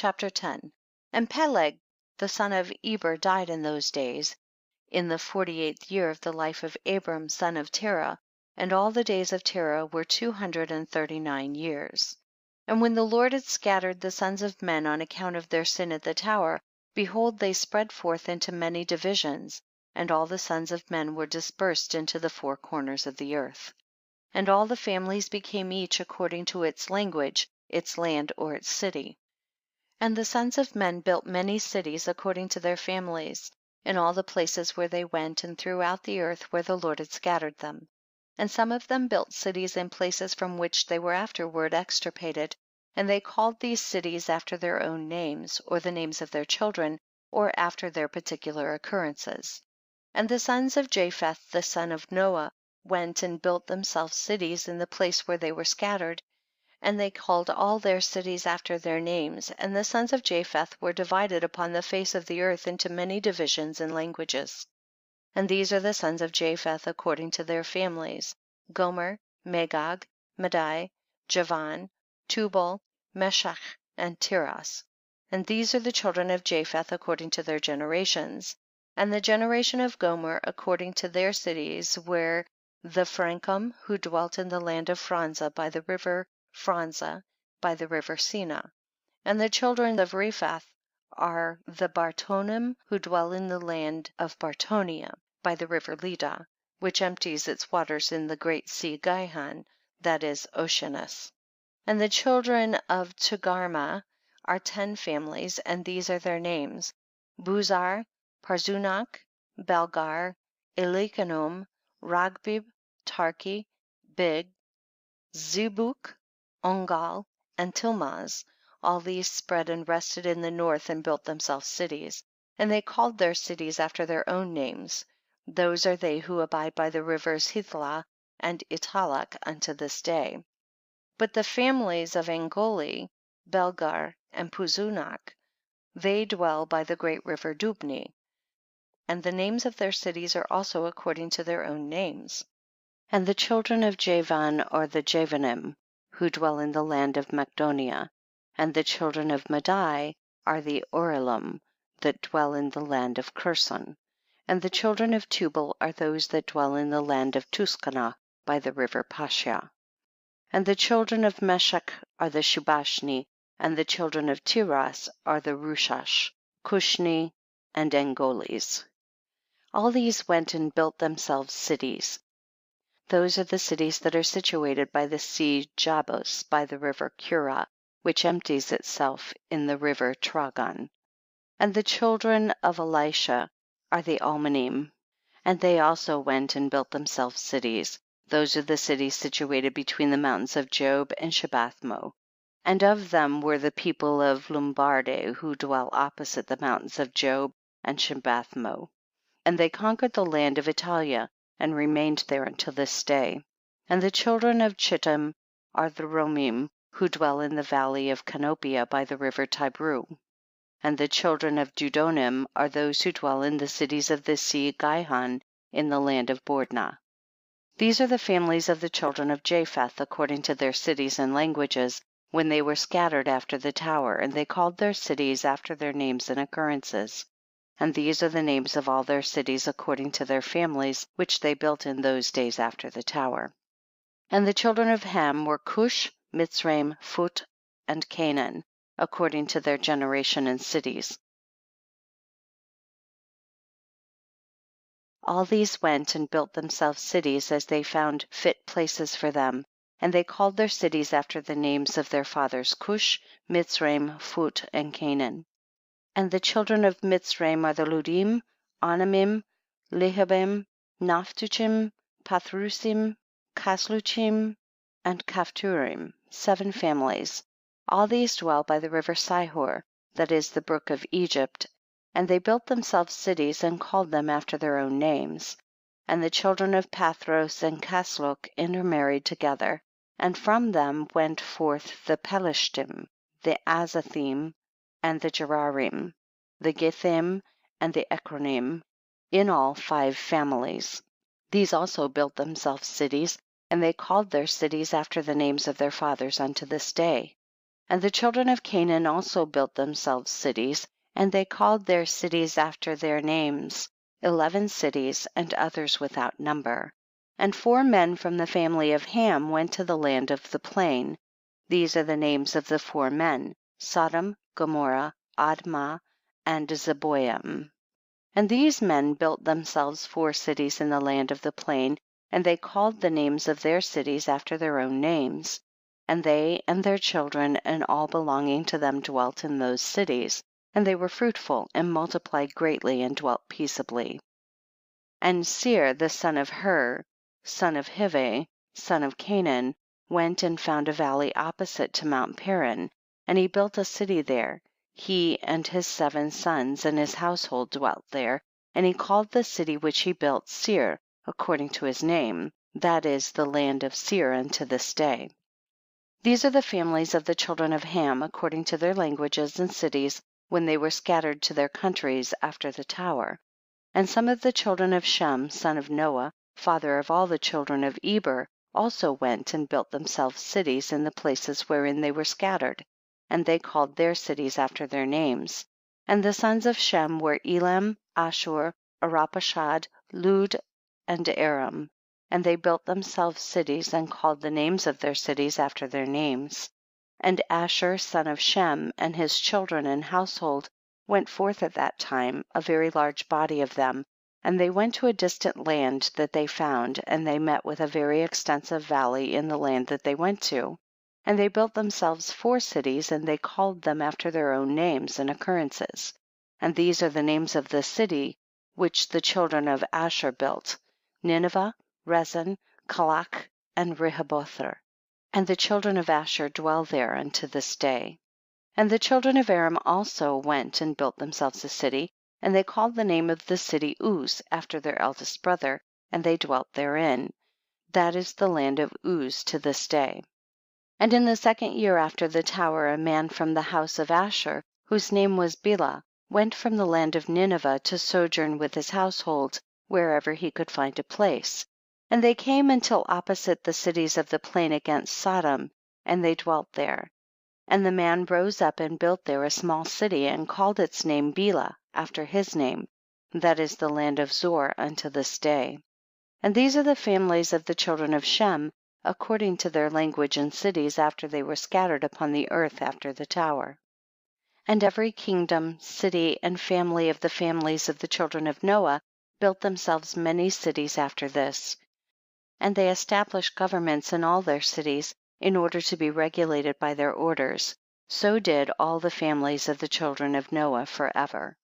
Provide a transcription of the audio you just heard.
Chapter 10. And Peleg, the son of Eber, died in those days, in the 48th year of the life of Abram, son of Terah, and all the days of Terah were 239 years. And when the Lord had scattered the sons of men on account of their sin at the tower, behold, they spread forth into many divisions, and all the sons of men were dispersed into the four corners of the earth. And all the families became each according to its language, its land, or its city. And the sons of men built many cities according to their families, in all the places where they went, and throughout the earth where the Lord had scattered them. And some of them built cities in places from which they were afterward extirpated, and they called these cities after their own names, or the names of their children, or after their particular occurrences. And the sons of Japheth, the son of Noah, went and built themselves cities in the place where they were scattered, and they called all their cities after their names. And the sons of Japheth were divided upon the face of the earth into many divisions and languages. And these are the sons of Japheth according to their families: Gomer, Magog, Madai, Javan, Tubal, Meshach, and Tiras. And these are the children of Japheth according to their generations. And the generation of Gomer according to their cities were the Francum, who dwelt in the land of Franza by the river Franza, by the river Sina. And the children of Rephath are the Bartonim, who dwell in the land of Bartonia, by the river Leda, which empties its waters in the great sea Gihon, that is Oceanus. And the children of Togarma are 10 families, and these are their names: Buzar, Parzunach, Belgar, Elikanom, Ragbib, Tarki, Big, Zebuk, Ongal, and Tilmaz. All these spread and rested in the north, and built themselves cities. And they called their cities after their own names. Those are they who abide by the rivers Hithlah and Italak unto this day. But the families of Angoli, Belgar, and Puzunach, they dwell by the great river Dubni, and the names of their cities are also according to their own names. And the children of Javan are the Javanim, who dwell in the land of Macedonia. And the children of Madai are the Oralim, that dwell in the land of Curson. And the children of Tubal are those that dwell in the land of Tuscana, by the river Pasha. And the children of Meshach are the Shubashni, and the children of Tiras are the Rushash, Cushni, and Angolis. All these went and built themselves cities. Those are the cities that are situated by the sea Jabus, by the river Cura, which empties itself in the river Tragon. And the children of Elisha are the Almanim, and they also went and built themselves cities. Those are the cities situated between the mountains of Job and Shebathmo. And of them were the people of Lombarde, who dwell opposite the mountains of Job and Shebathmo. And they conquered the land of Italia, and remained there until this day. And the children of Chittim are the Romim, who dwell in the valley of Canopia by the river Tibru. And the children of Dudonim are those who dwell in the cities of the sea Gihon in the land of Bordna. These are the families of the children of Japheth according to their cities and languages, when they were scattered after the tower, and they called their cities after their names and occurrences. And these are the names of all their cities according to their families, which they built in those days after the tower. And the children of Ham were Cush, Mitzraim, Phut, and Canaan, according to their generation and cities. All these went and built themselves cities as they found fit places for them, and they called their cities after the names of their fathers: Cush, Mitzraim, Phut, and Canaan. And the children of Mitzraim are the Ludim, Anamim, Lehabim, Naphtuchim, Pathrusim, Kasluchim, and Kaphturim, 7 families. All these dwell by the river Sihor, that is the brook of Egypt, and they built themselves cities and called them after their own names. And the children of Pathros and Kasluch intermarried together, and from them went forth the Pelishtim, the Azathim, and the Gerarim, the Githim, and the Ekronim, in all 5 families. These also built themselves cities, and they called their cities after the names of their fathers unto this day. And the children of Canaan also built themselves cities, and they called their cities after their names, 11 cities, and others without number. And 4 men from the family of Ham went to the land of the plain. These are the names of the 4 men: Sodom, Gomorrah, Admah, and Zeboiim. And these men built themselves 4 cities in the land of the plain, and they called the names of their cities after their own names. And they and their children and all belonging to them dwelt in those cities, and they were fruitful and multiplied greatly and dwelt peaceably. And Seir the son of Hur, son of Hivi, son of Canaan, went and found a valley opposite to Mount Paran, and he built a city there. He and his 7 sons and his household dwelt there, and he called the city which he built Seir, according to his name, that is, the land of Seir unto this day. These are the families of the children of Ham, according to their languages and cities, when they were scattered to their countries after the tower. And some of the children of Shem, son of Noah, father of all the children of Eber, also went and built themselves cities in the places wherein they were scattered, and they called their cities after their names. And the sons of Shem were Elam, Ashur, Arpachshad, Lud, and Aram. And they built themselves cities and called the names of their cities after their names. And Asher, son of Shem, and his children and household went forth at that time, a very large body of them, and they went to a distant land that they found, and they met with a very extensive valley in the land that they went to. And they built themselves 4 cities, and they called them after their own names and occurrences. And these are the names of the city which the children of Asher built: Nineveh, Rezin, Calach, and Rehoboth. And the children of Asher dwell there unto this day. And the children of Aram also went and built themselves a city, and they called the name of the city Uz, after their eldest brother, and they dwelt therein. That is the land of Uz to this day. And in the 2nd year after the tower, a man from the house of Asher, whose name was Bela, went from the land of Nineveh to sojourn with his household, wherever he could find a place. And they came until opposite the cities of the plain against Sodom, and they dwelt there. And the man rose up and built there a small city, and called its name Bela, after his name, that is the land of Zor unto this day. And these are the families of the children of Shem, according to their language and cities, after they were scattered upon the earth after the tower. And every kingdom, city, and family of the families of the children of Noah built themselves many cities after this. And they established governments in all their cities, in order to be regulated by their orders. So did all the families of the children of Noah forever.